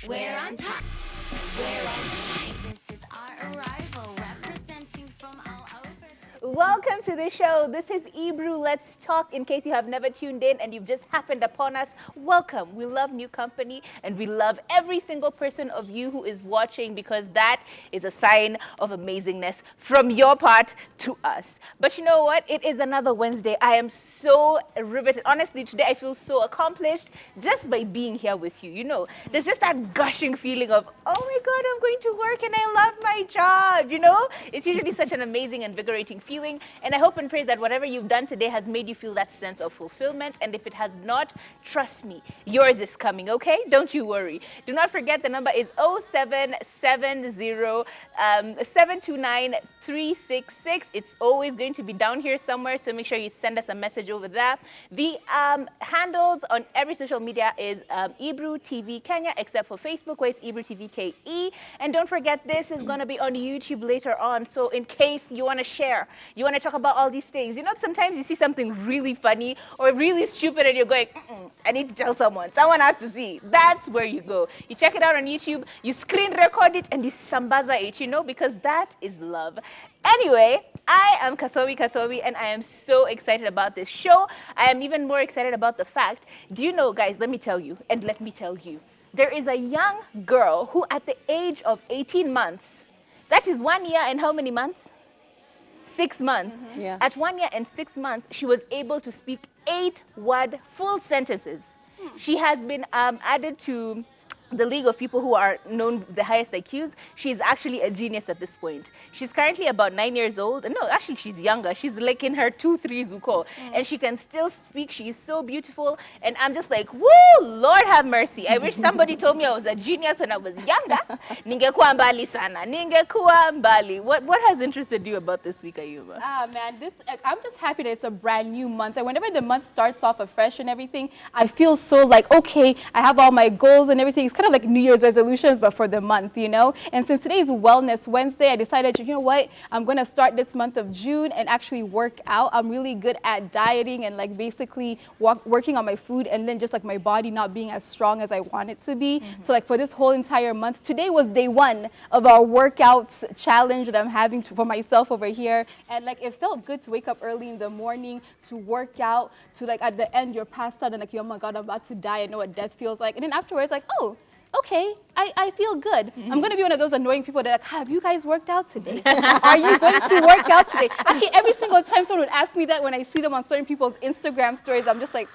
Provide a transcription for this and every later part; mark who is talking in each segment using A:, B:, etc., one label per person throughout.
A: We're on top. We're on top. This is our arrival, representing from all over.
B: Welcome to the show. This is Ebru. Let's talk. In case you have never tuned in and you've just happened upon us, welcome. We love new company and we love every single person of you who is watching, because that is a sign of amazingness from your part to us. But you know what? It is another Wednesday. I am so riveted. Honestly, today I feel so accomplished just by being here with you. You know, there's just that gushing feeling of, oh my God, I'm going to work and I love my job. You know, it's usually such an amazing, invigorating feeling. And I hope and pray that whatever you've done today has made you feel that sense of fulfillment. And if it has not, trust me, yours is coming, okay? Don't you worry. Do not forget the number is 0770-729-366. It's always going to be down here somewhere, so make sure you send us a message over there. The handles on every social media is Ebru TV Kenya, except for Facebook, where it's Ebru TV KE. And don't forget, this is going to be on YouTube later on, so in case you want to share, you want to talk about all these things. You know, sometimes you see something really funny or really stupid and you're going, I need to tell someone. Someone has to see. That's where you go. You check it out on YouTube, you screen record it, and you sambaza it, you know, because that is love. Anyway, I am Kathowi, and I am so excited about this show. I am even more excited about the fact, do you know, guys, let me tell you, there is a young girl who at the age of 18 months, that is 1 year and how many months? 6 months.
C: Yeah.
B: At 1 year and 6 months, she was able to speak 8-word full sentences. She has been added to the league of people who are known the highest IQs. She's actually a genius at this point. She's currently about 9 years old. No, actually she's younger. She's like in her 2-3 zuko. And she can still speak. She is so beautiful. And I'm just like, woo, Lord have mercy. I wish somebody told me I was a genius when I was younger. Ningekuwa mbali sana. Ningekuwa mbali. What has interested you about this week, Ayuba?
C: Man, I'm just happy that it's a brand new month. And whenever the month starts off afresh and everything, I feel so like, okay, I have all my goals and everything. It's kind of like New Year's resolutions, but for the month, you know? And since today is Wellness Wednesday, I decided, you know what? I'm going to start this month of June and actually work out. I'm really good at dieting and like basically working on my food, and then just like my body not being as strong as I want it to be. So like for this whole entire month, today was day 1 of our workouts challenge that I'm having for myself over here. And like it felt good to wake up early in the morning, to work out, to like at the end you're passed out and like, oh my God, I'm about to die. I know what death feels like. And then afterwards, like, oh, okay, I feel good. I'm going to be one of those annoying people that are like, have you guys worked out today? Are you going to work out today? Actually, every single time someone would ask me that, when I see them on certain people's Instagram stories, I'm just like,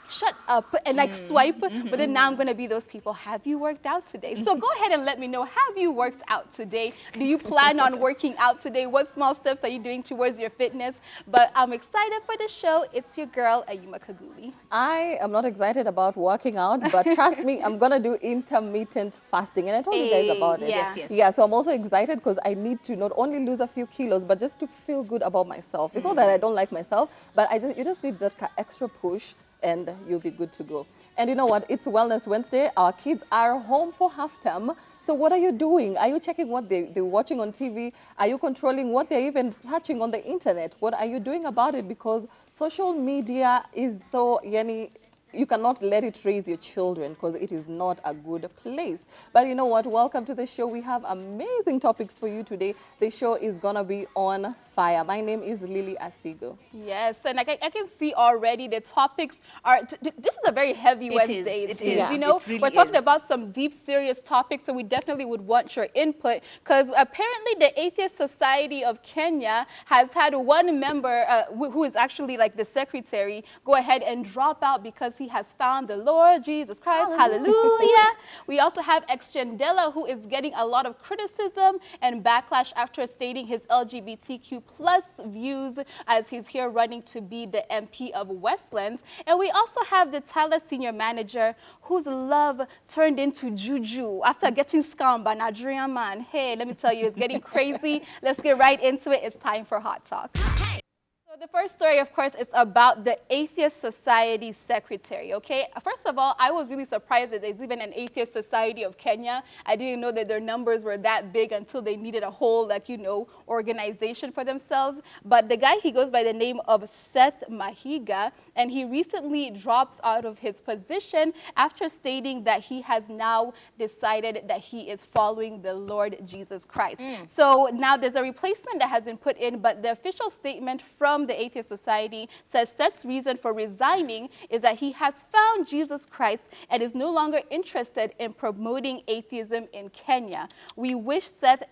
C: shut up, and like swipe. But then now I'm going to be those people, have you worked out today? So go ahead and let me know, have you worked out today? Do you plan on working out today? What small steps are you doing towards your fitness? But I'm excited for the show. It's your girl, Ayuma Kaguli.
D: I am not excited about working out, but trust me, I'm going to do intermittent fasting. And I told you guys about it.
B: Yes.
D: Yeah, so I'm also excited because I need to not only lose a few kilos, but just to feel good about myself. It's not that I don't like myself, but you just need that extra push, and you'll be good to go. And you know what? It's Wellness Wednesday. Our kids are home for half term. So what are you doing? Are you checking what they're watching on TV? Are you controlling what they're even searching on the internet? What are you doing about it? Because social media is so, you cannot let it raise your children, because it is not a good place. But you know what? Welcome to the show. We have amazing topics for you today. The show is going to be on fire. My name is Lily Asigo.
C: Yes, and I can see already the topics are, this is a very heavy Wednesday.
B: It is.
C: You know,
B: It really
C: we're talking
B: is.
C: about some deep, serious topics, so we definitely would want your input, because apparently the Atheist Society of Kenya has had one member who is actually like the secretary go ahead and drop out because he has found the Lord Jesus Christ. Hallelujah. We also have Xtian Dela, who is getting a lot of criticism and backlash after stating his LGBTQ plus views as he's here running to be the MP of Westlands. And we also have the Tyler senior manager, whose love turned into juju after getting scammed by Nigerian man. Hey, let me tell you, it's getting crazy. Let's get right into it. It's time for Hot Talk. So So the first story, of course, is about the Atheist Society Secretary, okay? First of all, I was really surprised that there's even an Atheist Society of Kenya. I didn't know that their numbers were that big until they needed a whole, like, you know, organization for themselves. But the guy, he goes by the name of Seth Mahiga, and he recently dropped out of his position after stating that he has now decided that he is following the Lord Jesus Christ. So now there's a replacement that has been put in, but the official statement from the Atheist Society says Seth's reason for resigning is that he has found Jesus Christ and is no longer interested in promoting atheism in Kenya. We wish Seth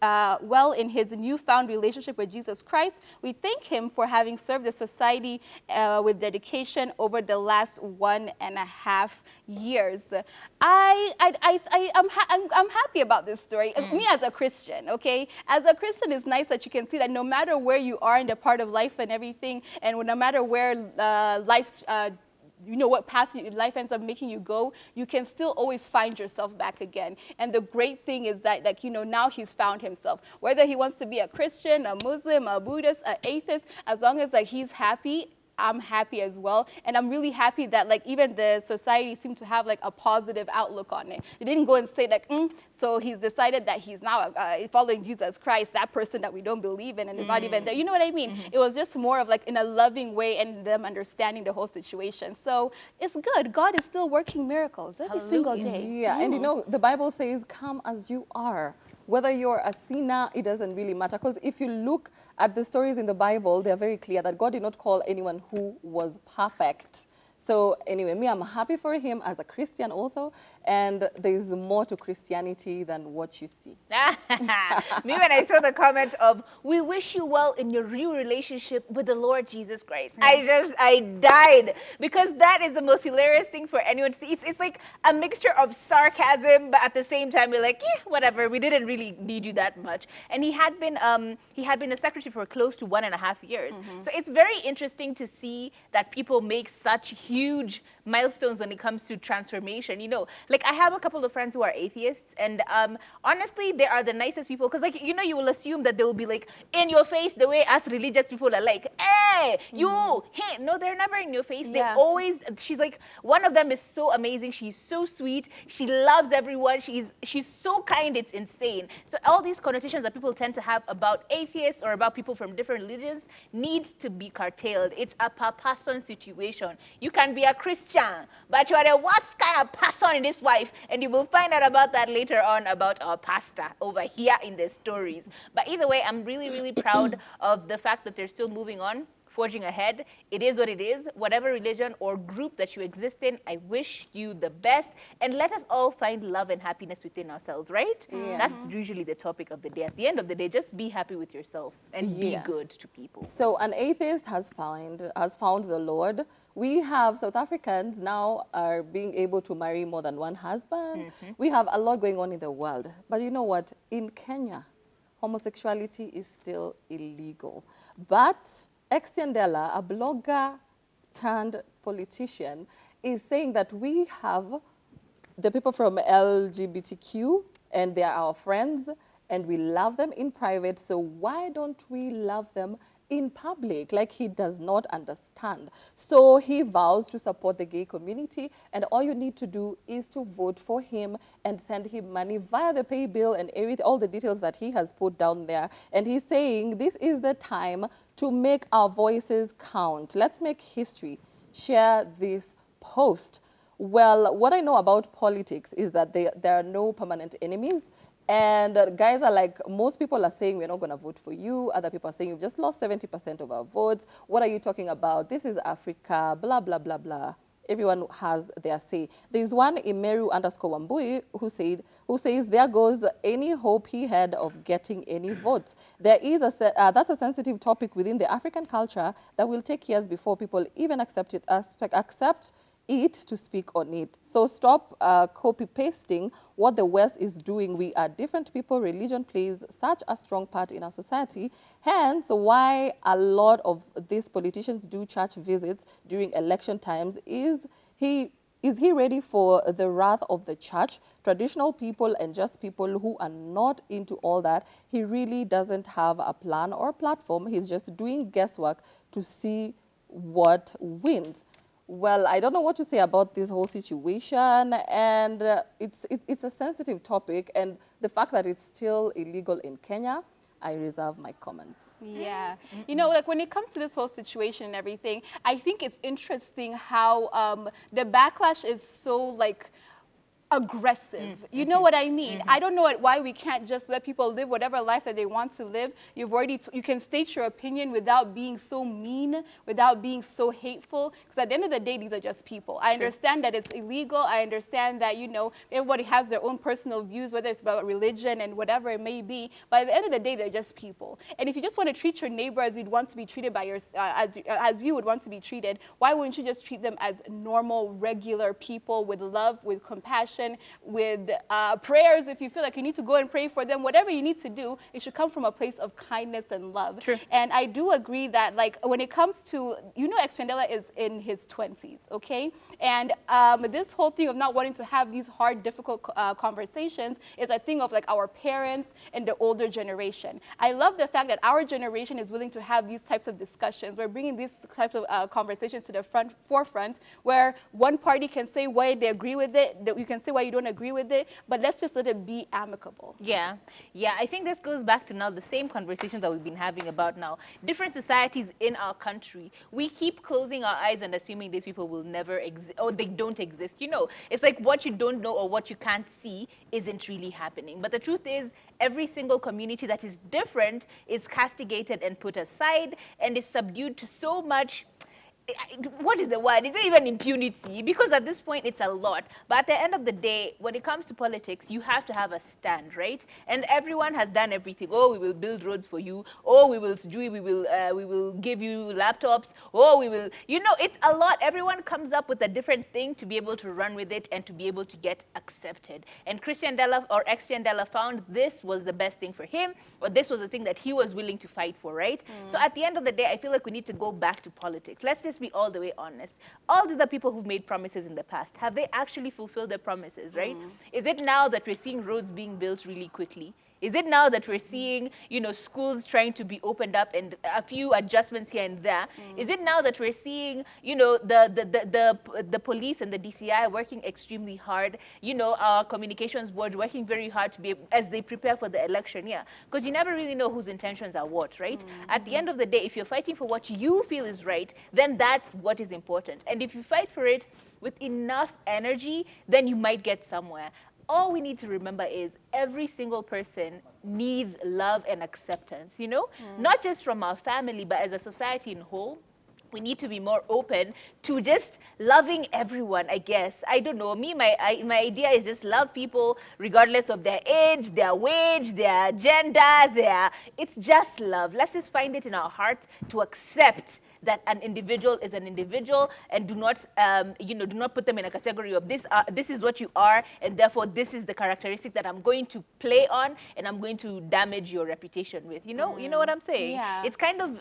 C: well in his newfound relationship with Jesus Christ. We thank him for having served the society with dedication over the last 1.5 years. I'm happy about this story. Me as a Christian, okay? As a Christian, it's nice that you can see that no matter where you are in the part of life and everything, and no matter where life's you know what path life ends up making you go, you can still always find yourself back again. And the great thing is that, like, you know, now he's found himself. Whether he wants to be a Christian, a Muslim, a Buddhist, an atheist, as long as like he's happy, I'm happy as well. And I'm really happy that like even the society seemed to have like a positive outlook on it. They didn't go and say like, so he's decided that he's now following Jesus Christ, that person that we don't believe in and is not even there. You know what I mean? It was just more of like in a loving way and them understanding the whole situation. So it's good. God is still working miracles every single day.
D: Yeah, and you know, the Bible says, come as you are. Whether you're a sinner, it doesn't really matter. Because if you look at the stories in the Bible, they're very clear that God did not call anyone who was perfect. So anyway, me, I'm happy for him as a Christian also. And there's more to Christianity than what you see.
B: Me, when I saw the comment of, we wish you well in your new relationship with the Lord Jesus Christ, I died. Because that is the most hilarious thing for anyone to see. It's like a mixture of sarcasm, but at the same time, we're like, whatever, we didn't really need you that much. And he had been a secretary for close to 1.5 years. So it's very interesting to see that people make such huge milestones when it comes to transformation. You know, like I have a couple of friends who are atheists, and honestly, they are the nicest people. Because like, you know, you will assume that they will be like in your face the way us religious people are like, hey, you, hey. No, they're never in your face. They always, she's like, one of them is so amazing. She's so sweet. She loves everyone. She's so kind. It's insane. So all these connotations that people tend to have about atheists or about people from different religions need to be curtailed. It's a per person situation. You can be a Christian, but you are the worst kind of person in this life, and you will find out about that later on about our pastor over here in the stories. But either way, I'm really, really proud of the fact that they're still moving on, forging ahead. It is what it is. Whatever religion or group that you exist in, I wish you the best. And let us all find love and happiness within ourselves, right? That's usually the topic of the day. At the end of the day, just be happy with yourself and be good to people.
D: So an atheist has found the Lord. We have South Africans now are being able to marry more than one husband. We have a lot going on in the world. But you know what? In Kenya, homosexuality is still illegal. But Xtian Dela, a blogger turned politician, is saying that we have the people from LGBTQ and they are our friends and we love them in private, so why don't we love them in public? Like, he does not understand. So he vows to support the gay community, and all you need to do is to vote for him and send him money via the pay bill and all the details that he has put down there. And he's saying this is the time to make our voices count. Let's make history. Share this post. Well, what I know about politics is that there are no permanent enemies. And guys are like, most people are saying we're not going to vote for you. Other people are saying you've just lost 70% of our votes. What are you talking about? This is Africa, blah, blah, blah, blah. Everyone has their say. There's one Emeru_Wambui who says there goes any hope he had of getting any votes. There is that's a sensitive topic within the African culture that will take years before people even accept it to speak on it. So stop copy-pasting what the West is doing. We are different people. Religion plays such a strong part in our society. Hence, why a lot of these politicians do church visits during election times is he Is he ready for the wrath of the church? Traditional people and just people who are not into all that, he really doesn't have a plan or a platform. He's just doing guesswork to see what wins. Well, I don't know what to say about this whole situation, and it's a sensitive topic, and the fact that it's still illegal in Kenya, I reserve my comments.
C: Yeah. You know, like when it comes to this whole situation and everything, I think it's interesting how the backlash is so like aggressive. You know what I mean? I don't know why we can't just let people live whatever life that they want to live. You can state your opinion without being so mean, without being so hateful. Because at the end of the day, these are just people. I understand that it's illegal. I understand that, you know, everybody has their own personal views, whether it's about religion and whatever it may be. But at the end of the day, they're just people. And if you just want to treat your neighbor as you'd want to be treated by as you would want to be treated, why wouldn't you just treat them as normal, regular people with love, with compassion, with prayers? If you feel like you need to go and pray for them, whatever you need to do, it should come from a place of kindness and love.
B: True.
C: And I do agree that, like, when it comes to, you know, Xtian Dela is in his 20s, okay? And this whole thing of not wanting to have these hard, difficult conversations is a thing of, like, our parents and the older generation. I love the fact that our generation is willing to have these types of discussions. We're bringing these types of conversations to the forefront, where one party can say why they agree with it, that you can say why you don't agree with it, but let's just let it be amicable.
B: Yeah, I think this goes back to now the same conversation that we've been having about now. Different societies in our country, we keep closing our eyes and assuming these people will never exist, or they don't exist. You know, it's like what you don't know or what you can't see isn't really happening. But the truth is, every single community that is different is castigated and put aside and is subdued to so much. What is the word? Is it even impunity? Because at this point, it's a lot. But at the end of the day, when it comes to politics, you have to have a stand, right? And everyone has done everything. Oh, we will build roads for you. Oh, we will give you laptops. Oh, we will, you know, it's a lot. Everyone comes up with a different thing to be able to run with it and to be able to get accepted. And Xtian Dela found this was the best thing for him, or this was the thing that he was willing to fight for, right? So at the end of the day, I feel like we need to go back to politics. Let's just be all the way honest. All these are people who've made promises in the past. Have they actually fulfilled their promises, right? Is it now that we're seeing roads being built really quickly? Is it now that we're seeing, you know, schools trying to be opened up and a few adjustments here and there? Is it now that we're seeing, you know, the police and the DCI working extremely hard, you know, our communications board working very hard to be as they prepare for the election? Yeah, because you never really know whose intentions are what, right? At the end of the day, if you're fighting for what you feel is right, then that's what is important. And if you fight for it with enough energy, then you might get somewhere. All we need to remember is every single person needs love and acceptance, you know? Not just from our family, but as a society in whole. We need to be more open to just loving everyone, I guess. I don't know. My idea is just love people regardless of their age, their wage, their gender, it's just love. Let's just find it in our hearts to accept that an individual is an individual, and do not, do not put them in a category of this is what you are, and therefore this is the characteristic that I'm going to play on, and I'm going to damage your reputation with. You know what I'm saying?
C: Yeah.
B: It's kind of,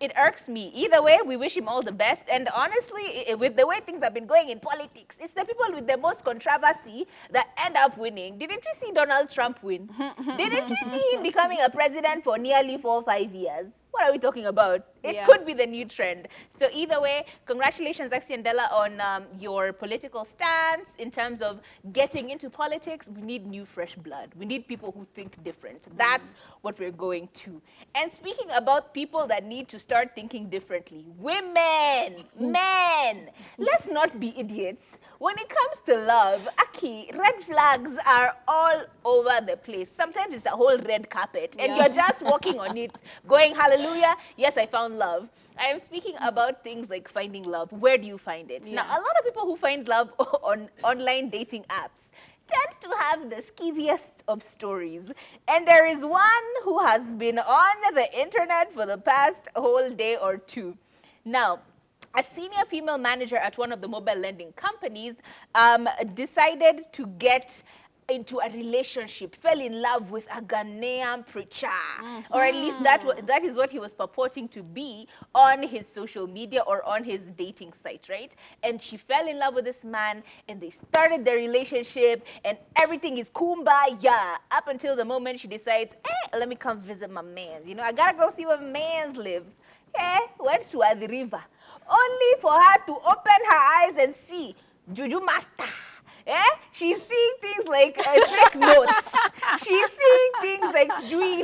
B: it irks me. Either way, we wish him all the best. And honestly, with the way things have been going in politics, it's the people with the most controversy that end up winning. Didn't we see Donald Trump win? Didn't we see him becoming a president for nearly 4 or 5 years? What are we talking about? It could be the new trend. So either way, congratulations, Xtian Dela, on your political stance in terms of getting into politics. We need new, fresh blood. We need people who think different. That's what we're going to. And speaking about people that need to start thinking differently, women, men, let's not be idiots. When it comes to love, Aki, red flags are all over the place. Sometimes it's a whole red carpet, and you're just walking on it, going, hallelujah, yes, I found love. I am speaking about things like finding love. Where do you find it? Now, a lot of people who find love on online dating apps tend to have the skeeviest of stories. And there is one who has been on the internet for the past whole day or two. Now, a senior female manager at one of the mobile lending companies decided to get into a relationship, fell in love with a Ghanaian preacher, or at least that is what he was purporting to be on his social media or on his dating site, right? And she fell in love with this man, and they started their relationship, and everything is kumbaya up until the moment she decides, let me come visit my man's. You know, I gotta go see where man's lives. Went to the river, only for her to open her eyes and see Juju Master. She's seeing things like fake notes. She's seeing things like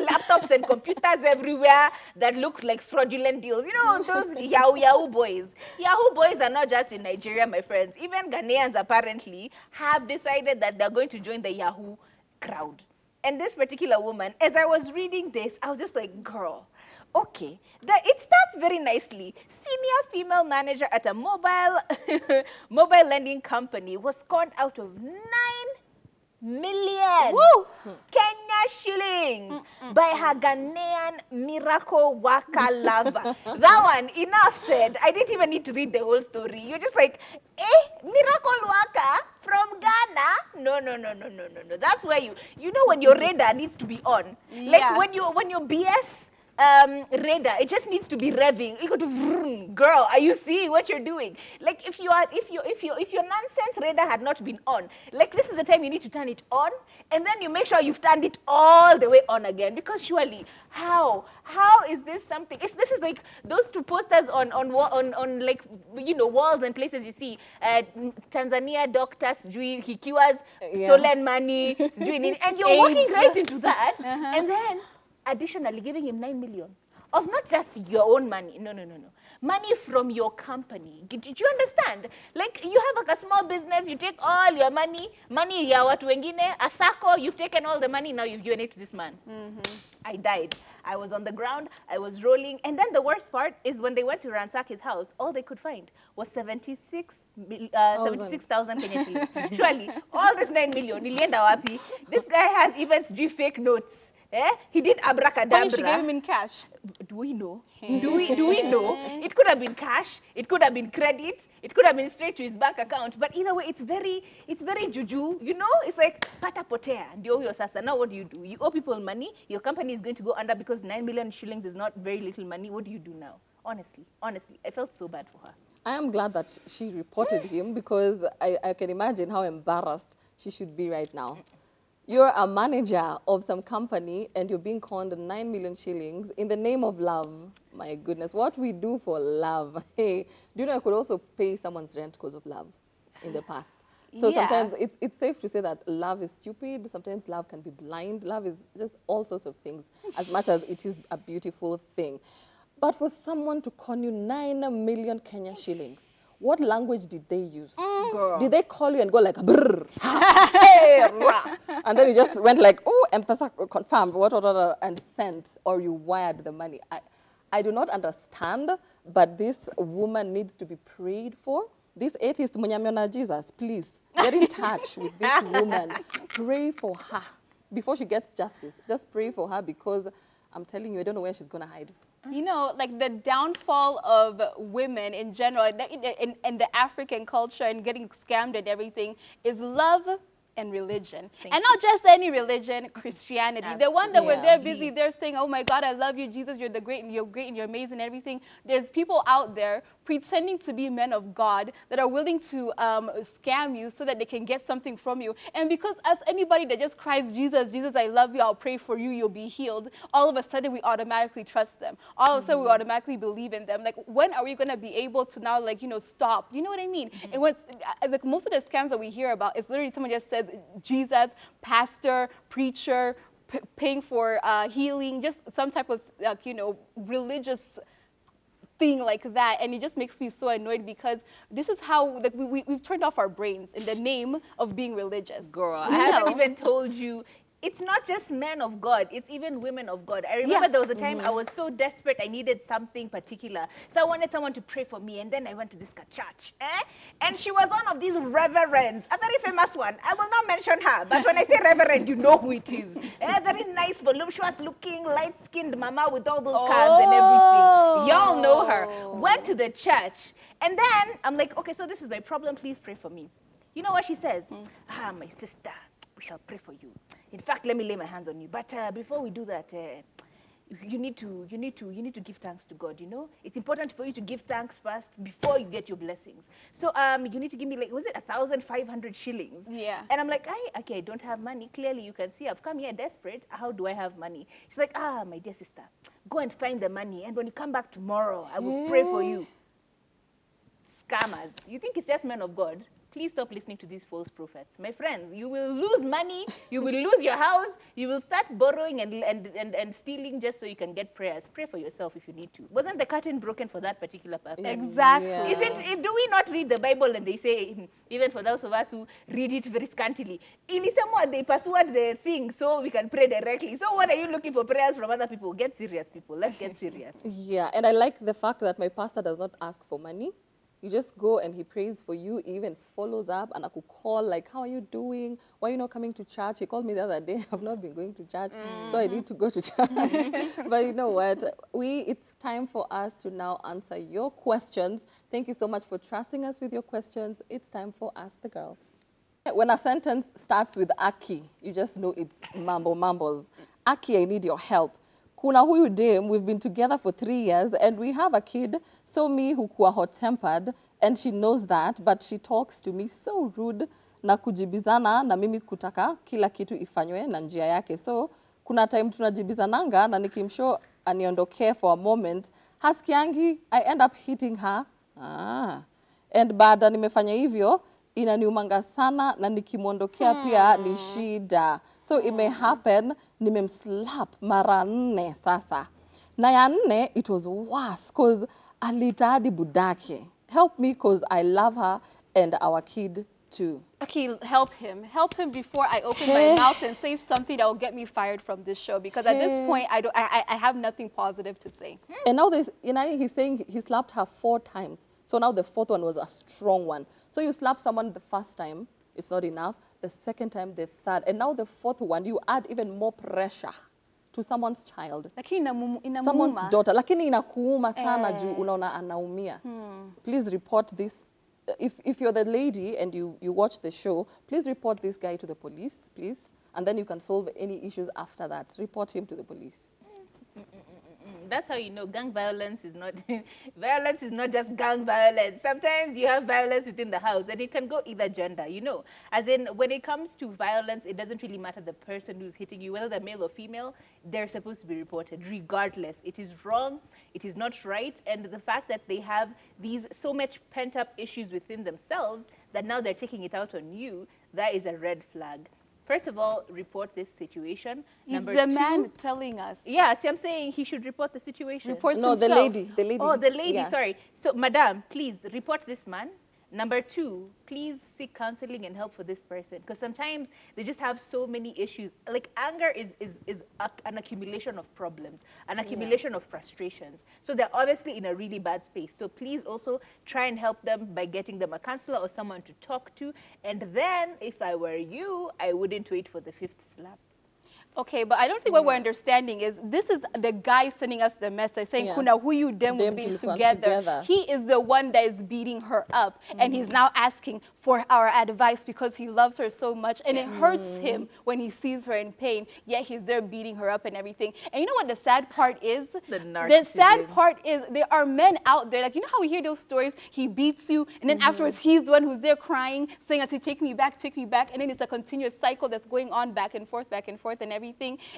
B: laptops and computers everywhere that look like fraudulent deals. You know, those Yahoo boys. Yahoo boys are not just in Nigeria, my friends. Even Ghanaians apparently have decided that they're going to join the Yahoo crowd. And this particular woman, as I was reading this, I was just like, girl, okay, it starts very nicely. Senior female manager at a mobile lending company was conned out of 9 million Kenya shillings by her Ghanaian miracle worker lover. That one, enough said. I didn't even need to read the whole story. You're just like, miracle worker from Ghana? No. That's where you know when your radar needs to be on. Like when your BS radar, it just needs to be revving. You go to vroom. Girl, are you seeing what you're doing? Like if your nonsense radar had not been on, like this is the time you need to turn it on, and then you make sure you've turned it all the way on again, because surely how is this something? This is like those two posters on like, you know, walls and places you see. Tanzania doctor sijui he cures stolen money sijui, and you're walking right into that, and then additionally giving him 9 million of not just your own money, no, money from your company. Did you understand? Like you have like a small business, you take all your money ya watu wengine, Asako, you've taken all the money, now you've given it to this man. I died. I was on the ground, I was rolling, and then the worst part is when they went to ransack his house, all they could find was 76,000 Kenyan shillings. Surely, all this 9 million, nilienda wapi? This guy has even fake notes. He did abracadabra.
C: Funny, she gave him in cash.
B: Do we know? Do we know? It could have been cash. It could have been credit. It could have been straight to his bank account. But either way, it's very juju. You know, it's like pata potea. Ndio huyo sasa. Now what do? You owe people money. Your company is going to go under because 9 million shillings is not very little money. What do you do now? Honestly, I felt so bad for her.
D: I am glad that she reported him, because I can imagine how embarrassed she should be right now. You're a manager of some company and you're being conned 9 million shillings in the name of love. My goodness, what we do for love. Hey, do you know I could also pay someone's rent because of love in the past? So sometimes it's safe to say that love is stupid. Sometimes love can be blind. Love is just all sorts of things, as much as it is a beautiful thing. But for someone to con you 9 million Kenya shillings, what language did they use?
B: Girl.
D: Did they call you and go like, brr, hey, rah, and then you just went like, oh, M-Pesa confirmed, what, and sent, or you wired the money? I do not understand, but this woman needs to be prayed for. This atheist, Munyamiona Jesus, please get in touch with this woman. Pray for her before she gets justice. Just pray for her, because I'm telling you, I don't know where she's going to hide.
C: You know, like the downfall of women in general, in the African culture and getting scammed and everything, is love and religion. And not just any religion, Christianity.
B: Absolutely.
C: The one that when they're busy, they're saying, oh my God, I love you, Jesus, you're great and you're amazing and everything. There's people out there pretending to be men of God that are willing to scam you so that they can get something from you. And because as anybody that just cries, Jesus, Jesus, I love you, I'll pray for you, you'll be healed, all of a sudden we automatically trust them. All of a sudden we automatically believe in them. Like, when are we going to be able to now, like, you know, stop? You know what I mean? And what's, like, most of the scams that we hear about is literally someone just says, Jesus, pastor, preacher, paying for healing, just some type of, like, you know, religious thing like that. And it just makes me so annoyed, because this is how, like, we've turned off our brains in the name of being religious.
B: Girl, I haven't even told you. It's not just men of God, it's even women of God. I remember there was a time I was so desperate, I needed something particular. So I wanted someone to pray for me, and then I went to this church. And she was one of these reverends, a very famous one. I will not mention her, but when I say reverend, you know who it is. Very nice, voluptuous looking, light-skinned mama with all those calves and everything. Y'all know her. Went to the church, and then I'm like, okay, so this is my problem, please pray for me. You know what she says? My sister, we shall pray for you. In fact, let me lay my hands on you. But before we do that, you need to give thanks to God, you know? It's important for you to give thanks first before you get your blessings. So you need to give me, like, was it 1,500 shillings?
C: Yeah.
B: And I'm like, okay, I don't have money. Clearly, you can see I've come here desperate. How do I have money? She's like, my dear sister, go and find the money. And when you come back tomorrow, I will pray for you. Scammers. You think it's just men of God? Please stop listening to these false prophets. My friends, you will lose money, you will lose your house, you will start borrowing and stealing just so you can get prayers. Pray for yourself if you need to. Wasn't the curtain broken for that particular purpose?
C: Exactly.
D: Yeah.
B: Do we not read the Bible and they say, even for those of us who read it very scantily, somewhat they persuade the thing so we can pray directly. So what are you looking for prayers from other people? Get serious, people. Let's get serious.
D: Yeah, and I like the fact that my pastor does not ask for money. You just go and he prays for you. He even follows up, and I could call, like, how are you doing? Why are you not coming to church? He called me the other day. I've not been going to church, so I need to go to church. But you know what? It's time for us to now answer your questions. Thank you so much for trusting us with your questions. It's time for Ask the Girls. When a sentence starts with Aki, you just know it's mumbles. Aki, I need your help. Kuna huyu dem, we've been together for 3 years and we have a kid. So me hukuwa hot-tempered and she knows that, but she talks to me so rude na kujibizana na mimi kutaka kila kitu ifanywe na njia yake. So kuna time tunajibizananga na nikimshow aniondokee for a moment. Haskiangi, I end up hitting her. And baada nimefanya hivyo, inaniumanga sana na nikimwondokea pia ni shida. So it may happen, nimemslap mara 4 sasa. Na ya 4, it was worse because alita hadi budake. Help me because I love her and our kid too.
C: Okay, help him. Help him before I open my mouth and say something that will get me fired from this show. Because at this point, I have nothing positive to say.
D: And now he's saying he slapped her 4 times. So now the 4th one was a strong one. So you slap someone the first time, it's not enough. The second time, the 3rd. And now the 4th one, you add even more pressure to someone's child. Someone's daughter. Lakini inakuuma sana juu unaona anaumia. Please report this. If you're the lady and you watch the show, please report this guy to the police, please. And then you can solve any issues after that. Report him to the police.
B: That's how you know gang violence is not violence is not just gang violence. Sometimes you have violence within the house and it can go either gender, you know. As in, when it comes to violence, it doesn't really matter the person who's hitting you, whether they're male or female, they're supposed to be reported regardless. It is wrong, it is not right, and the fact that they have these so much pent-up issues within themselves that now they're taking it out on you, that is a red flag. First of all, report this situation.
C: He's the man telling us.
B: Yeah, see, I'm saying he should report the situation.
C: Report
D: himself.
C: The
D: lady.
B: Oh, the lady,
D: yeah.
B: Sorry. So, madam, please report this man. Number 2, please seek counseling and help for this person. Because sometimes they just have so many issues. Like, anger is an accumulation of problems, an accumulation of frustrations. So they're obviously in a really bad space. So please also try and help them by getting them a counselor or someone to talk to. And then, if I were you, I wouldn't wait for the 5th slap.
C: Okay, but I don't think what we're understanding is this is the guy sending us the message saying, Kuna, who you them will be together. He is the one that is beating her up. And he's now asking for our advice because he loves her so much. And it hurts him when he sees her in pain. Yet he's there beating her up and everything. And you know what the sad part is? The sad part is there are men out there, like, you know how we hear those stories? He beats you. And then afterwards, he's the one who's there crying, saying, take me back, take me back. And then it's a continuous cycle that's going on back and forth and everything.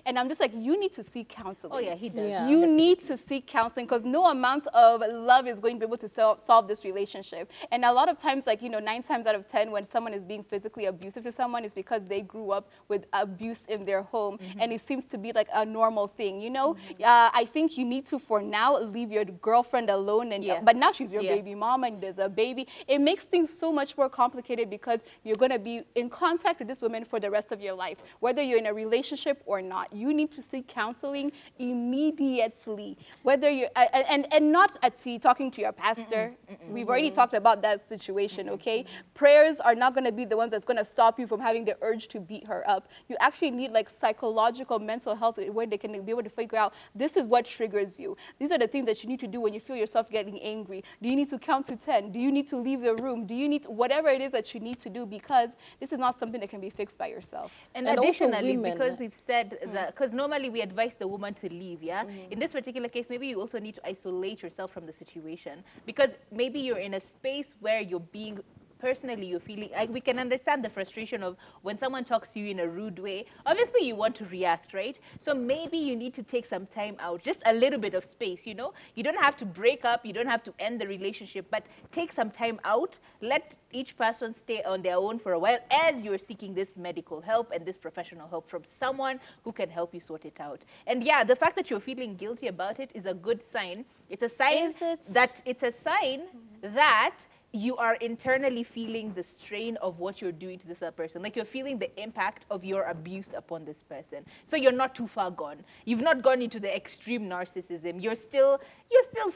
C: And I'm just like, you need to seek counseling.
B: Oh, yeah, he does.
C: Yeah. You need to seek counseling because no amount of love is going to be able to solve this relationship. And a lot of times, like, 9 times out of 10, when someone is being physically abusive to someone, is because they grew up with abuse in their home. And it seems to be like a normal thing, you know? I think you need to, for now, leave your girlfriend alone. And but now she's your baby mama and there's a baby. It makes things so much more complicated because you're going to be in contact with this woman for the rest of your life. Whether you're in a relationship relationship or not. You need to seek counseling immediately. Whether you're, and not at sea talking to your pastor. We've already talked about that situation, okay? Prayers are not going to be the ones that's going to stop you from having the urge to beat her up. You actually need like psychological, mental health where they can be able to figure out this is what triggers you. These are the things that you need to do when you feel yourself getting angry. Do you need to count to 10? Do you need to leave the room? Do you need to, whatever it is that you need to do, because this is not something that can be fixed by yourself.
B: And
D: And also
B: additionally,
D: women.
B: because we've said that, because normally we advise the woman to leave, yeah? In this particular case, maybe you also need to isolate yourself from the situation, because maybe you're in a space where you're being personally you're feeling like, we can understand the frustration of when someone talks to you in a rude way. Obviously you want to react, right? So maybe you need to take some time out, just a little bit of space, you know? You don't have to break up, you don't have to end the relationship, but take some time out. Let each person stay on their own for a while as you're seeking this medical help and this professional help from someone who can help you sort it out. And yeah, the fact that you're feeling guilty about it is a good sign. It's a sign that you are internally feeling the strain of what you're doing to this other person. Like you're feeling the impact of your abuse upon this person. So you're not too far gone. You've not gone into the extreme narcissism. You're still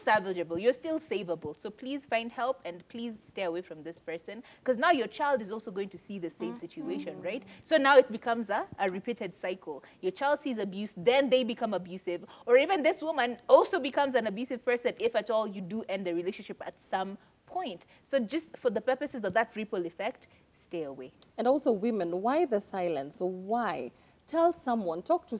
B: salvageable. You're still savable. So please find help and please stay away from this person, because now your child is also going to see the same situation, right? So now it becomes a repeated cycle. Your child sees abuse, then they become abusive, or even this woman also becomes an abusive person if at all you do end the relationship at some point. So just for the purposes of that ripple effect, stay away.
D: And also women, why the silence? So why? Tell someone, talk to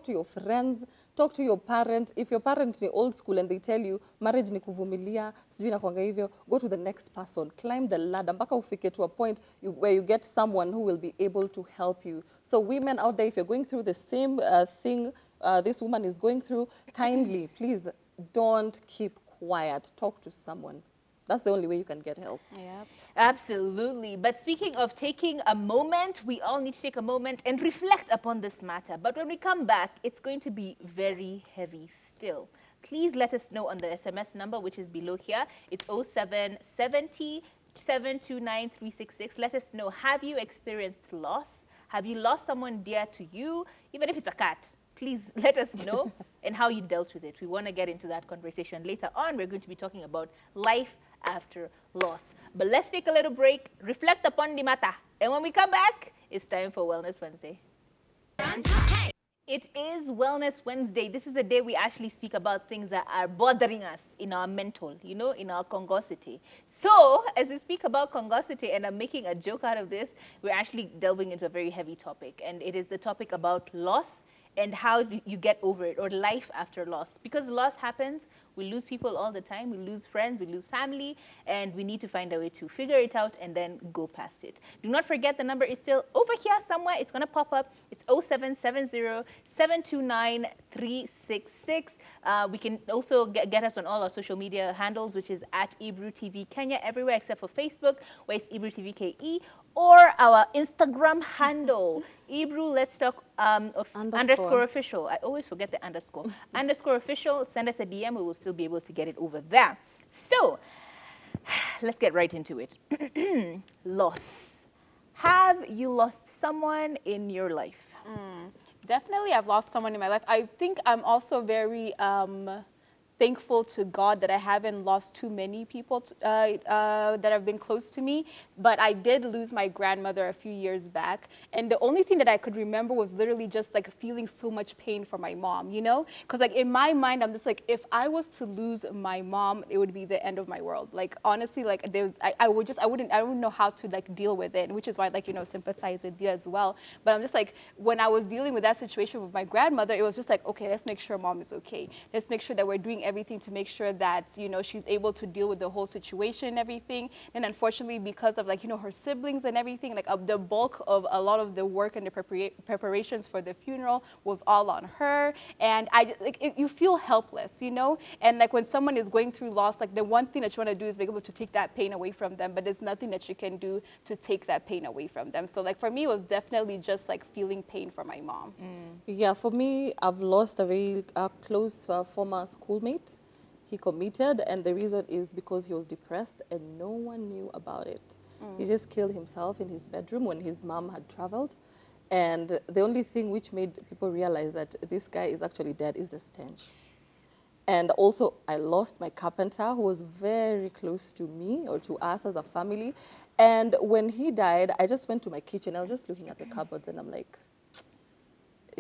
D: your friends, talk to your parent. If your parents are old school and they tell you, marriage ni kuvumilia, sijui inakuanga hivyo, go to the next person, climb the ladder, mpaka ufike to a point where you get someone who will be able to help you. So women out there, if you're going through the same thing this woman is going through, kindly, please don't keep quiet. Talk to someone. That's the only way you can get help.
C: Yep.
B: Absolutely. But speaking of taking a moment, we all need to take a moment and reflect upon this matter. But when we come back, it's going to be very heavy still. Please let us know on the SMS number, which is below here. It's 0770 729 366. Let us know, have you experienced loss? Have you lost someone dear to you? Even if it's a cat, please let us know and how you dealt with it. We want to get into that conversation later on. We're going to be talking about life after loss. But let's take a little break, reflect upon the matter. And when we come back, it's time for Wellness Wednesday. It is Wellness Wednesday. This is the day we actually speak about things that are bothering us in our mental, you know, in our congosity. So, as we speak about congosity, and I'm making a joke out of this, we're actually delving into a very heavy topic. And it is the topic about loss and how do you get over it, or life after loss. Because loss happens, we lose people all the time, we lose friends, we lose family, and we need to find a way to figure it out and then go past it. Do not forget, the number is still over here somewhere. It's going to pop up. It's 0770 729 366. We can also get us on all our social media handles, which is at Ebru TV Kenya, everywhere except for Facebook, where it's Ebru TV KE, or our Instagram handle, Ebru Let's Talk underscore official. I always forget the underscore. Underscore official. Send us a DM. We will still be able to get it over there. So let's get right into it. Loss. Have you lost someone in your life?
C: Definitely, I've lost someone in my life. I think I'm also very thankful to God that I haven't lost too many people that have been close to me. But I did lose my grandmother a few years back. And the only thing that I could remember was literally just like feeling so much pain for my mom, you know? Because like in my mind, I'm just like, if I was to lose my mom, it would be the end of my world. Like honestly, like I wouldn't know how to like deal with it, which is why like, you know, sympathize with you as well. But I'm just like, when I was dealing with that situation with my grandmother, it was just like, okay, let's make sure mom is okay. Let's make sure that we're doing everything to make sure that, you know, she's able to deal with the whole situation and everything. And unfortunately, because of like, you know, her siblings and everything, like the bulk of a lot of the work and the preparations for the funeral was all on her. And you feel helpless, you know? And like when someone is going through loss, like the one thing that you want to do is be able to take that pain away from them, but there's nothing that you can do to take that pain away from them. So like for me, it was definitely just like feeling pain for my mom.
D: Yeah, for me, I've lost a very close former schoolmate. He committed, and the reason is because he was depressed and no one knew about it. He just killed himself in his bedroom when his mom had traveled. And the only thing which made people realize that this guy is actually dead is the stench. And also, I lost my carpenter, who was very close to me or to us as a family. And when he died, I just went to my kitchen. I was just looking at the cupboards, and I'm like,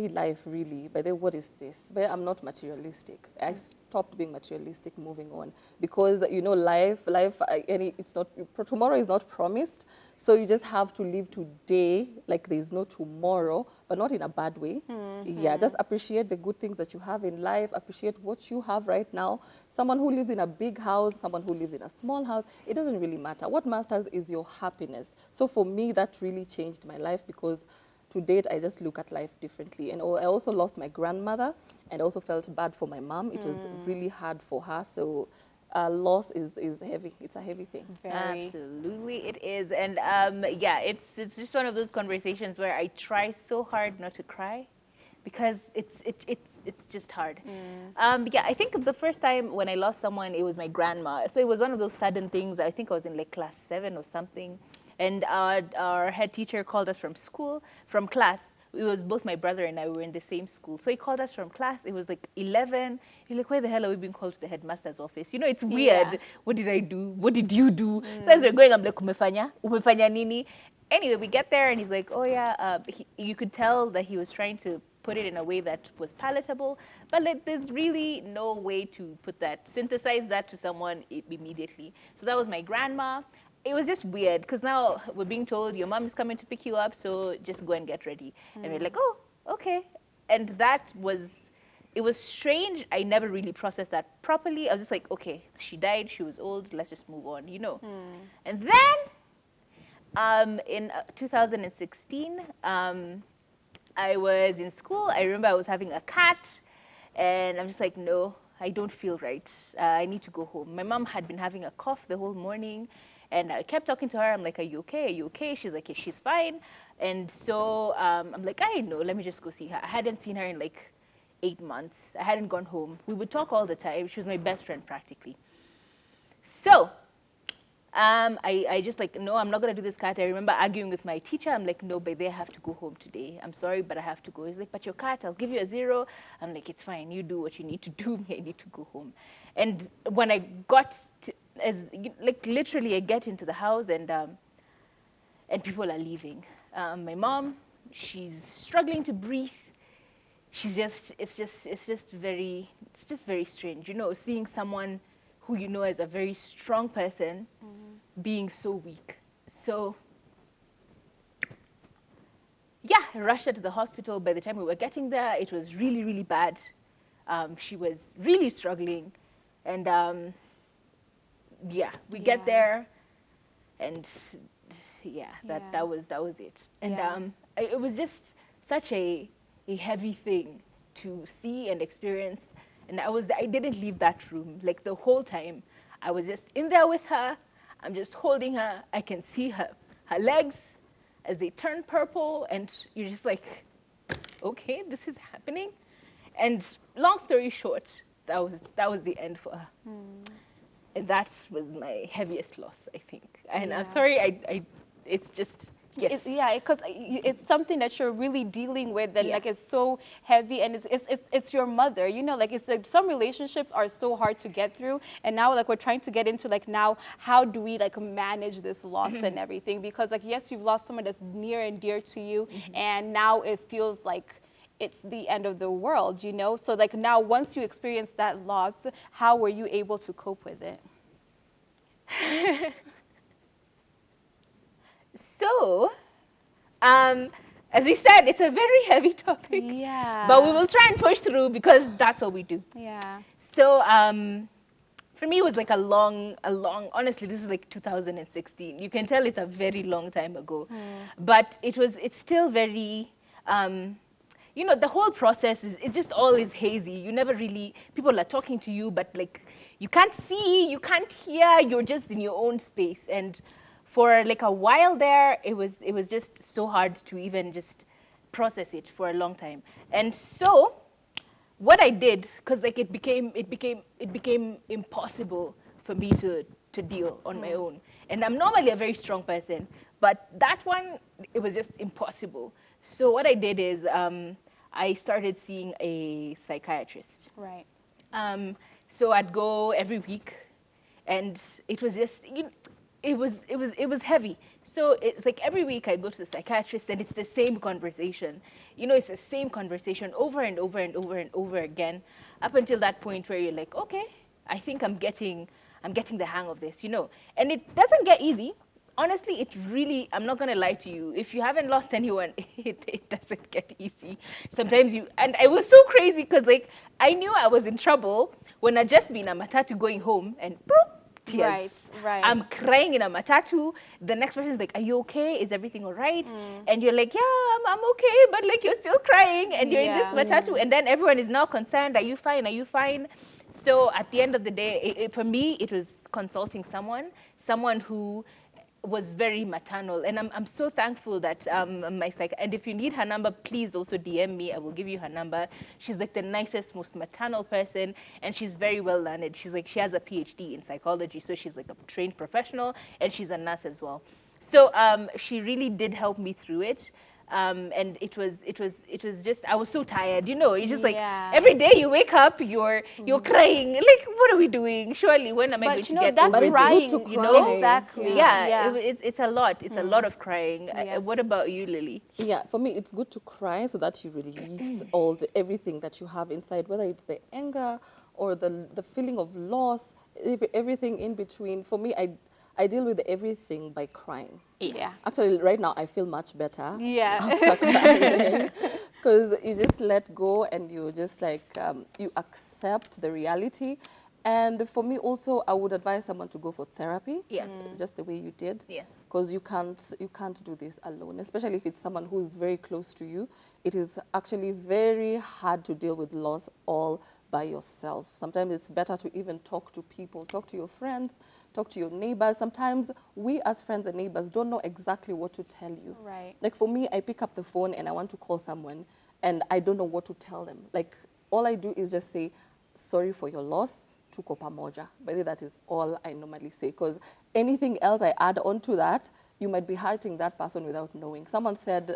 D: life really, by the way, what is this? But I'm not materialistic. I stopped being materialistic, moving on, because you know, it's not, tomorrow is not promised, so you just have to live today like there's no tomorrow, but not in a bad way. Yeah, just appreciate the good things that you have in life, appreciate what you have right now. Someone who lives in a big house, someone who lives in a small house, it doesn't really matter. What matters is your happiness. So for me, that really changed my life, because to date, I just look at life differently. And I also lost my grandmother, and also felt bad for my mom. It was really hard for her. So loss is heavy. It's a heavy thing.
B: Absolutely, it is. And yeah, it's just one of those conversations where I try so hard not to cry, because it's just hard. Yeah, I think the first time when I lost someone, it was my grandma. So it was one of those sudden things. I think I was in like class 7 or something. And our head teacher called us from class. It was both my brother and I were in the same school. So he called us from class. It was like 11. You're like, why the hell are we being called to the headmaster's office? You know, it's weird.
C: Yeah.
B: What did I do? What did you do? So as we're going, I'm like, umefanya nini? Anyway, we get there and he's like, oh yeah, you could tell that he was trying to put it in a way that was palatable, but like, there's really no way to synthesize that to someone immediately. So that was my grandma. It was just weird, because now we're being told your mom is coming to pick you up, so just go and get ready. And we're like, oh, okay. And it was strange. I never really processed that properly. I was just like, okay, she died, she was old, let's just move on, you know. And then in 2016, I was in school. I remember I was having a cat, and I'm just like, no, I don't feel right. I need to go home. My mom had been having a cough the whole morning. And I kept talking to her. I'm like, are you okay? Are you okay? She's like, yeah, she's fine. And so I'm like, I know, let me just go see her. I hadn't seen her in like 8 months. I hadn't gone home. We would talk all the time. She was my best friend practically. So I just like, no, I'm not going to do this cat. I remember arguing with my teacher. I'm like, no, but I have to go home today. I'm sorry, but I have to go. He's like, but your cat, I'll give you a 0. I'm like, it's fine. You do what you need to do. I need to go home. And when I got to, literally I get into the house and people are leaving. My mom, she's struggling to breathe. It's just very strange, you know, seeing someone who you know as a very strong person being so weak. So yeah, I rushed her to the hospital. By the time we were getting there, it was really, really bad. She was really struggling. And yeah, we get there, and yeah, that was it. And it was just such a heavy thing to see and experience. And I didn't leave that room. Like the whole time, I was just in there with her. I'm just holding her. I can see her legs as they turn purple, and you're just like, okay, this is happening. And long story short, that was the end for her. And that was my heaviest loss, I think. And I'm sorry, it's just, yes.
C: Because it's something that you're really dealing with, and like it's so heavy, and it's your mother, you know, like it's like some relationships are so hard to get through, and now like we're trying to get into like now how do we like manage this loss and everything, because like yes, you've lost someone that's near and dear to you, and now it feels like it's the end of the world, you know? So like now once you experience that loss, how were you able to cope with it?
B: So, as we said, it's a very heavy topic.
C: Yeah.
B: But we will try and push through, because that's what we do.
C: Yeah.
B: So, for me, it was like a long, honestly, this is like 2016. You can tell it's a very long time ago. But it's still very, you know, the whole process it's just always hazy. You never really, people are talking to you, but like, you can't see, you can't hear, you're just in your own space. And for like a while there, it was just so hard to even just process it for a long time. And so, what I did, because like it became impossible for me to deal on my own. And I'm normally a very strong person, But that one, it was just impossible. So what I did is I started seeing a psychiatrist.
C: Right.
B: So I'd go every week, and it was just, it was heavy. So it's like every week I go to the psychiatrist, and it's the same conversation. It's the same conversation over and over and over and over again, up until that point where you're like, okay, I think I'm getting the hang of this, And it doesn't get easy. Honestly, it really, I'm not going to lie to you. If you haven't lost anyone, it doesn't get easy. Sometimes and I was so crazy because I knew I was in trouble when I'd just been a matatu going home and tears.
C: Right.
B: I'm crying in a matatu. The next person is like, are you okay? Is everything all right? And you're like, yeah, I'm okay. But you're still crying and you're in this matatu. And then everyone is now concerned. Are you fine? Are you fine? So at the end of the day, for me, it was consulting someone who was very maternal, and I'm so thankful that my and if you need her number, please also DM me. I will give you her number. She's the nicest, most maternal person, and she's very well learned. She has a PhD in psychology, so she's a trained professional, and she's a nurse as well. So she really did help me through it. And it was just, I was so tired, you just every day you wake up, you're crying, what are we doing? Surely, when am I going to get over
D: But
B: it?
D: it's good to cry.
C: Exactly.
B: Yeah. It's a lot. It's a lot of crying. What about you, Lily?
D: Yeah, for me, it's good to cry so that you release everything that you have inside, whether it's the anger or the feeling of loss, everything in between. For me, I deal with everything by crying.
C: Yeah.
D: Actually, right now, I feel much better.
C: Yeah.
D: After crying. Because you just let go and you just you accept the reality. And for me also, I would advise someone to go for therapy.
B: Yeah.
D: Just the way you did.
B: Yeah.
D: Because you can't do this alone, especially if it's someone who is very close to you. It is actually very hard to deal with loss all by yourself. Sometimes it's better to even talk to people, talk to your friends, talk to your neighbors. Sometimes we as friends and neighbors don't know exactly what to tell you.
C: Right.
D: For me, I pick up the phone and I want to call someone and I don't know what to tell them. All I do is just say, sorry for your loss, tuko pamoja. But that is all I normally say, because anything else I add on to that, you might be hurting that person without knowing. Someone said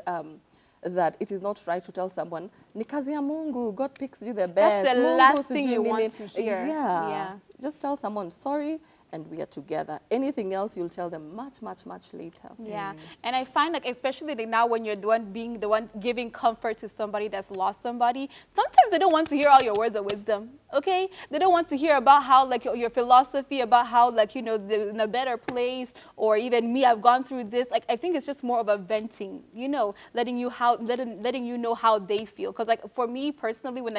D: that it is not right to tell someone, ni kazi ya Mungu, God picks you the best.
C: That's the
D: Mungu
C: last thing
D: sijui
C: you
D: nini."
C: want to hear.
D: Yeah. Just tell someone, sorry, and we are together. Anything else, you'll tell them much, much, much later.
C: Yeah, and I find especially now when you're being the one giving comfort to somebody that's lost somebody, sometimes they don't want to hear all your words of wisdom, okay? They don't want to hear about how your philosophy, about how they're in a better place, or even me, I've gone through this. I think it's just more of a venting, letting you know how they feel. Because for me personally, when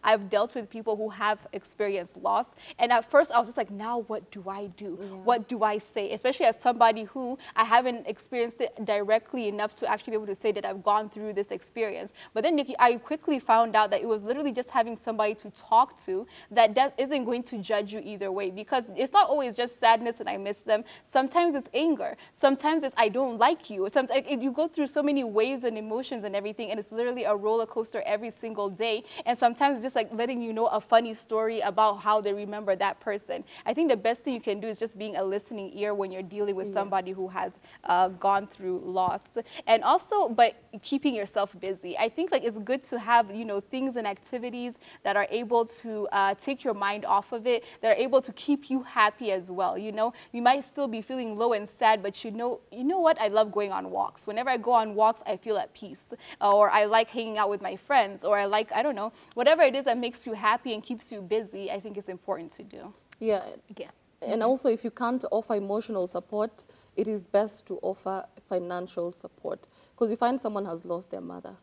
C: I've dealt with people who have experienced loss, and at first I was just now what do I do? Yeah. What do I say? Especially as somebody who I haven't experienced it directly enough to actually be able to say that I've gone through this experience. But then I quickly found out that it was literally just having somebody to talk to that isn't going to judge you either way, because it's not always just sadness and I miss them. Sometimes it's anger. Sometimes it's I don't like you. Sometimes you go through so many waves and emotions and everything, and it's literally a roller coaster every single day. And sometimes it's just letting you know a funny story about how they remember that person. I think the best thing you can do is just being a listening ear when you're dealing with somebody who has gone through loss. And also, but keeping yourself busy. I think it's good to have, things and activities that are able to take your mind off of it, that are able to keep you happy as well. You might still be feeling low and sad, but you know what? I love going on walks. Whenever I go on walks, I feel at peace. Or I like hanging out with my friends, or I don't know, whatever it is that makes you happy and keeps you busy, I think is important to do.
D: Yeah.
B: Yeah.
D: And also, if you can't offer emotional support, it is best to offer financial support. Because you find someone has lost their mother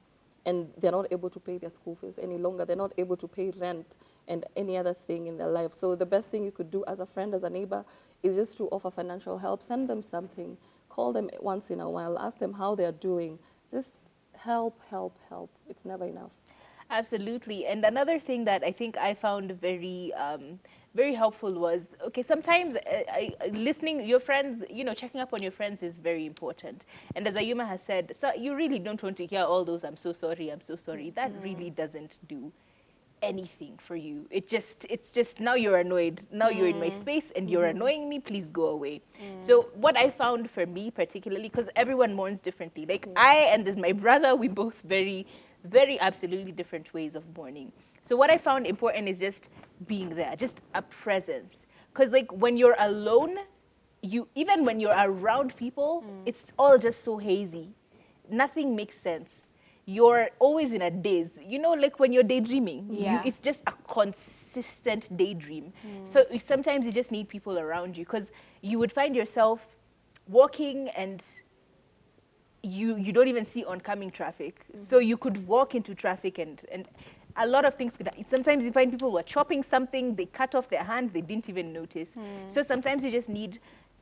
D: and they're not able to pay their school fees any longer. They're not able to pay rent and any other thing in their life. So the best thing you could do as a friend, as a neighbor, is just to offer financial help. Send them something. Call them once in a while. Ask them how they're doing. Just help, help, help. It's never enough.
B: Absolutely. And another thing that I think I found very helpful was, sometimes listening, your friends, checking up on your friends is very important. And as Ayuma has said, so you really don't want to hear all those, I'm so sorry, I'm so sorry. That really doesn't do anything for you. It's just now you're annoyed. Now you're in my space and you're annoying me. Please go away. So what I found for me particularly, because everyone mourns differently. Like I and this, my brother, we both very, very absolutely different ways of mourning. So what I found important is just being there, just a presence. Because like when you're alone, even when you're around people, it's all just so hazy. Nothing makes sense. You're always in a daze. You know, like when you're daydreaming, it's just a consistent daydream. So sometimes you just need people around you, because you would find yourself walking and you don't even see oncoming traffic. So you could walk into traffic and a lot of things could happen. Sometimes you find people who are chopping something, they cut off their hand, they didn't even notice. So sometimes you just need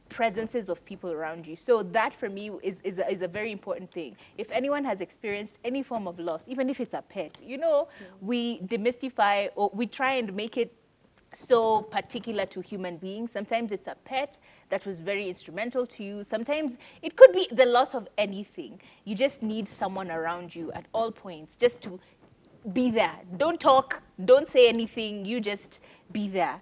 B: presences of people around you. So that for me is a very important thing. If anyone has experienced any form of loss, even if it's a pet, you know, we demystify or we try and make it so particular to human beings. Sometimes it's a pet that was very instrumental to you. Sometimes it could be the loss of anything. You just need someone around you at all points just to be there. Don't talk, don't say anything, you just be there.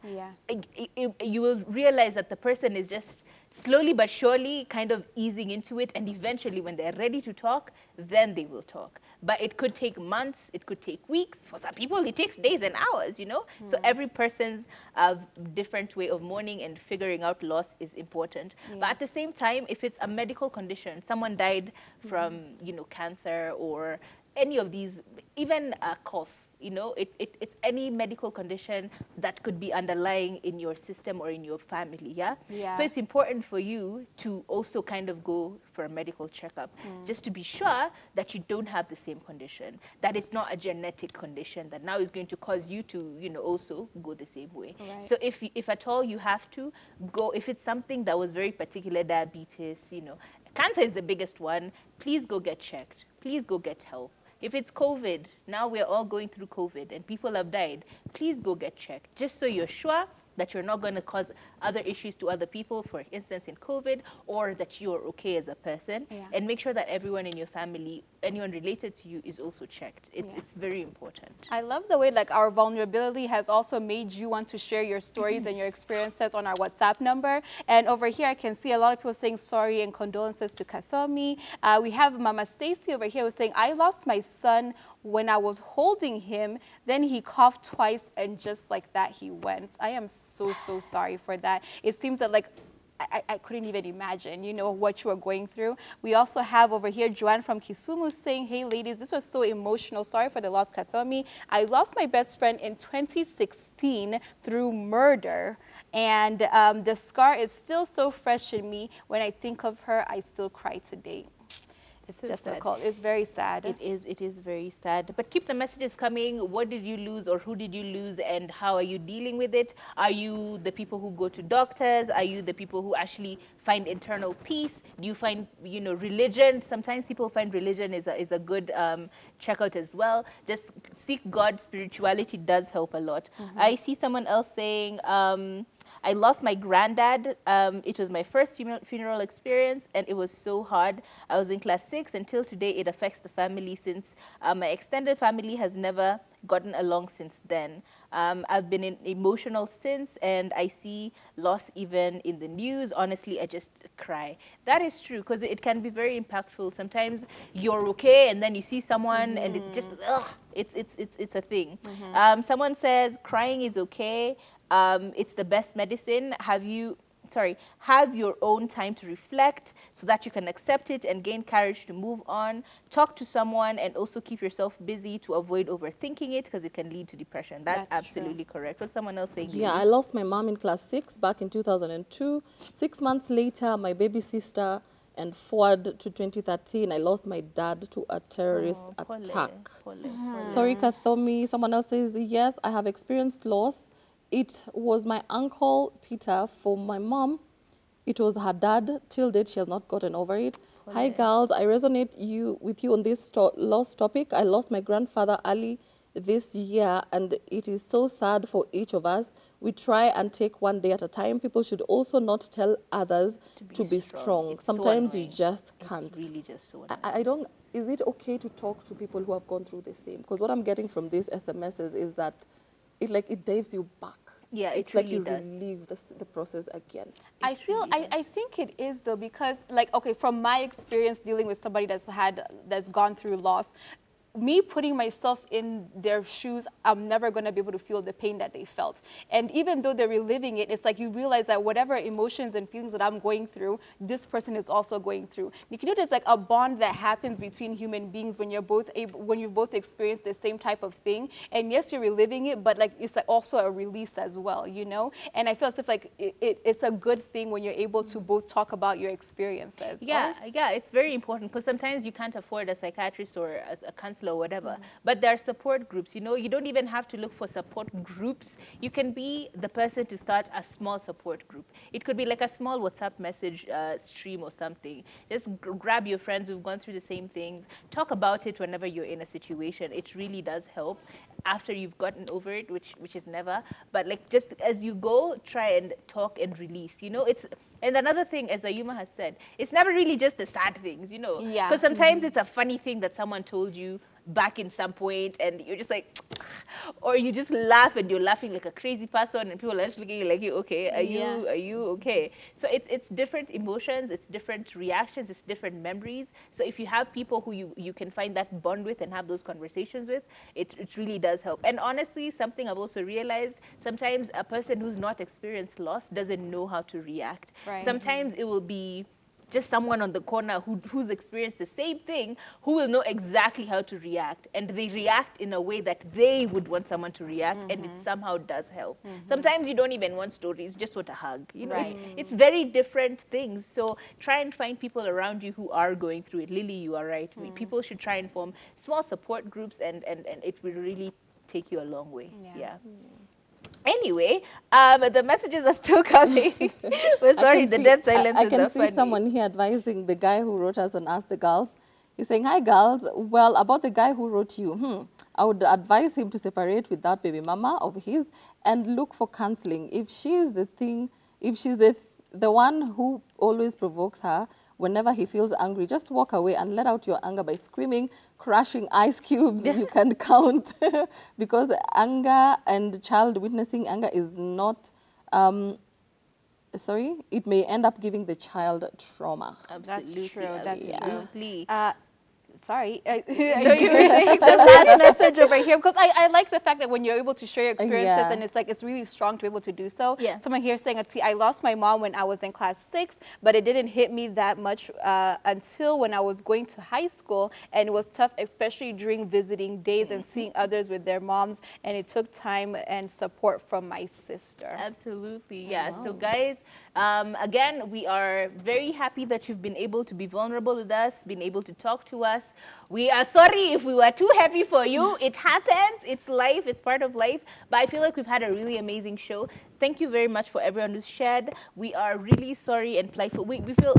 B: You will realize that the person is just slowly but surely kind of easing into it, and eventually when they're ready to talk, then they will talk. But it could take months, it could take weeks. For some people, it takes days and hours, you know? So every person's different way of mourning and figuring out loss is important. But at the same time, if it's a medical condition, someone died from, you know, cancer or any of these, even a cough, you know, it's any medical condition that could be underlying in your system or in your family, So it's important for you to also kind of go for a medical checkup, just to be sure that you don't have the same condition, that it's not a genetic condition that now is going to cause you to, you know, also go the same way. So if at all you have to go, if it's something that was very particular, diabetes, you know, cancer is the biggest one, please go get checked. Please go get help. If it's COVID, now we're all going through COVID and people have died, please go get checked, just so you're sure that you're not going to cause other issues to other people, for instance, in COVID, or that you're okay as a person. And make sure that everyone in your family, anyone related to you, is also checked. It's very important.
C: I love the way like our vulnerability has also made you want to share your stories and your experiences on our WhatsApp number. And over here, I can see a lot of people saying sorry and condolences to Kathomi. We have Mama Stacy over here who's saying, I lost my son when I was holding him, then he coughed twice and just like that he went. I am so sorry for that. It seems that like I couldn't even imagine, you know, what you were going through. We also have over here Joanne from Kisumu saying, hey ladies, this was so emotional. Sorry for the loss, Kathomi. I lost my best friend in 2016 through murder. And the scar is still so fresh in me. When I think of her, I still cry today. It's so difficult. Sad. It's very sad.
B: It is very sad. But keep the messages coming. What did you lose, or who did you lose, and how are you dealing with it? Are you the people who go to doctors? Are you the people who actually find internal peace? Do you find, you know, religion? Sometimes people find religion is a good checkout as well. Just seek God. Spirituality does help a lot. I see someone else saying, I lost my granddad. It was my first funeral experience, and it was so hard. I was in class 6. Until today, it affects the family since my extended family has never gotten along since then. I've been emotional since, and I see loss even in the news. Honestly, I just cry. That is true, because it can be very impactful. Sometimes you're okay, and then you see someone, and it just, it's a thing. Someone says crying is okay. It's the best medicine. Have your own time to reflect so that you can accept it and gain courage to move on. Talk to someone, and also keep yourself busy to avoid overthinking it, because it can lead to depression. That's absolutely correct. What's someone else saying?
D: Yeah, I lost my mom in class 6 back in 2002. 6 months later, my baby sister, and forward to 2013, I lost my dad to a terrorist attack. Sorry, Kathomi. Someone else says, yes, I have experienced loss. It was my uncle, Peter. For my mom, it was her dad. Till date, she has not gotten over it. Hi, girls. I resonate with you on this loss topic. I lost my grandfather, Ali, this year, and it is so sad for each of us. We try and take one day at a time. People should also not tell others to be strong.
B: It's so
D: Sometimes you
B: annoying.
D: just
B: It's
D: can't.
B: really just so
D: I,
B: annoying.
D: I don't, is it okay to talk to people who have gone through the same? Because what I'm getting from these SMSs is that it dives you back.
B: Yeah, it
D: it's like
B: really
D: you
B: does.
D: relive the process again.
C: I feel I think it is though, because like, okay, from my experience dealing with somebody that's gone through loss, me putting myself in their shoes, I'm never going to be able to feel the pain that they felt. And even though they're reliving it, it's like you realize that whatever emotions and feelings that I'm going through, this person is also going through. You know, there's like a bond that happens between human beings when you're both able, when you both experience the same type of thing. And yes, you're reliving it, but like it's like also a release as well, you know? And I feel as if like it's a good thing when you're able to both talk about your experiences.
B: Yeah, yeah, it's very important because sometimes you can't afford a psychiatrist or a counselor or whatever. But there are support groups. You know, you don't even have to look for support groups. You can be the person to start a small support group. It could be like a small WhatsApp message stream or something. Just grab your friends who've gone through the same things. Talk about it whenever you're in a situation. It really does help after you've gotten over it, which is never. But like just as you go, try and talk and release. You know, it's. And another thing, as Ayuma has said, it's never really just the sad things, you know.
C: Yeah.
B: Because sometimes it's a funny thing that someone told you back in some point, and you're just like, or you just laugh and you're laughing like a crazy person, and people are just looking like, you okay? Are you okay? So it's different emotions, it's different reactions, it's different memories. So if you have people who you can find that bond with and have those conversations with, it really does help. And honestly, something I've also realized, sometimes a person who's not experienced loss doesn't know how to react.
C: Right.
B: Sometimes it will be just someone on the corner who's experienced the same thing, who will know exactly how to react. And they react in a way that they would want someone to react, and it somehow does help. Sometimes you don't even want stories, you just want a hug. You know,
C: Right.
B: it's very different things. So try and find people around you who are going through it. Lily, you are right. People should try and form small support groups, and it will really take you a long way. Yeah. Anyway, the messages are still coming. We're sorry, the dead silences
D: I can
B: are
D: see
B: funny.
D: someone here advising the guy who wrote us on Ask the Girls. He's saying, hi, girls. Well, about the guy who wrote you, I would advise him to separate with that baby mama of his and look for counseling. If she's the one who always provokes her, whenever he feels angry, just walk away and let out your anger by screaming, crushing ice cubes you can count. Because anger and child witnessing anger is not, it may end up giving the child trauma.
B: Absolutely,
C: true, that's true.
B: absolutely.
C: Sorry,
B: No, you were saying
C: the last message over here, because I like the fact that when you're able to share your experiences,
D: Yeah.
C: and it's like it's really strong to be able to do so.
B: Yeah.
C: Someone here saying, I lost my mom when I was in class 6, but it didn't hit me that much until when I was going to high school, and it was tough, especially during visiting days and seeing others with their moms, and it took time and support from my sister.
B: Absolutely, yeah. So guys, again, we are very happy that you've been able to be vulnerable with us, been able to talk to us. We are sorry if we were too heavy for you. It happens. It's life. It's part of life. But I feel like we've had a really amazing show. Thank you very much for everyone who's shared. We are really sorry and playful.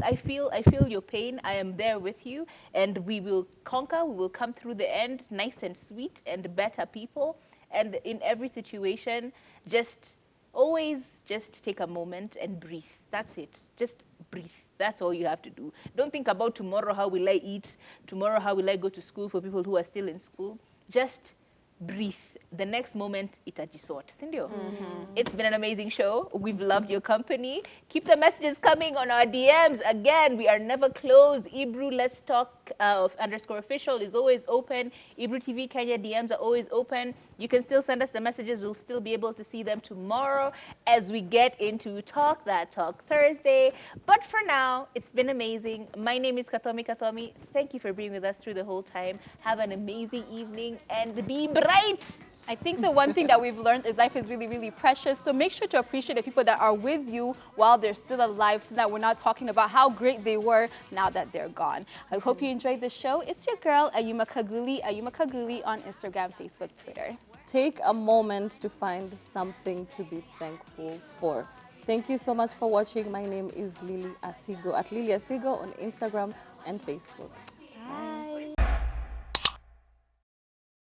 B: I feel your pain. I am there with you, and we will conquer. We will come through the end, nice and sweet and better people. And in every situation, always just take a moment and breathe. That's it. Just breathe. That's all you have to do. Don't think about tomorrow, how will I eat? Tomorrow, how will I go to school for people who are still in school? Just breathe. The next moment, itajisort. Sindio? It's been an amazing show. We've loved your company. Keep the messages coming on our DMs. Again, we are never closed. Ebru Let's Talk _official is always open. Ebru TV Kenya DMs are always open. You can still send us the messages. We'll still be able to see them tomorrow as we get into Talk That Talk Thursday. But for now, it's been amazing. My name is Katomi. Thank you for being with us through the whole time. Have an amazing evening and be bright.
C: I think the one thing that we've learned is life is really, really precious. So make sure to appreciate the people that are with you while they're still alive, so that we're not talking about how great they were now that they're gone. I hope you enjoyed the show. It's your girl, Ayuma Kaguli on Instagram, Facebook, Twitter.
D: Take a moment to find something to be thankful for. Thank you so much for watching. My name is Lily Asigo, at Lily Asigo on Instagram and Facebook.
C: Bye.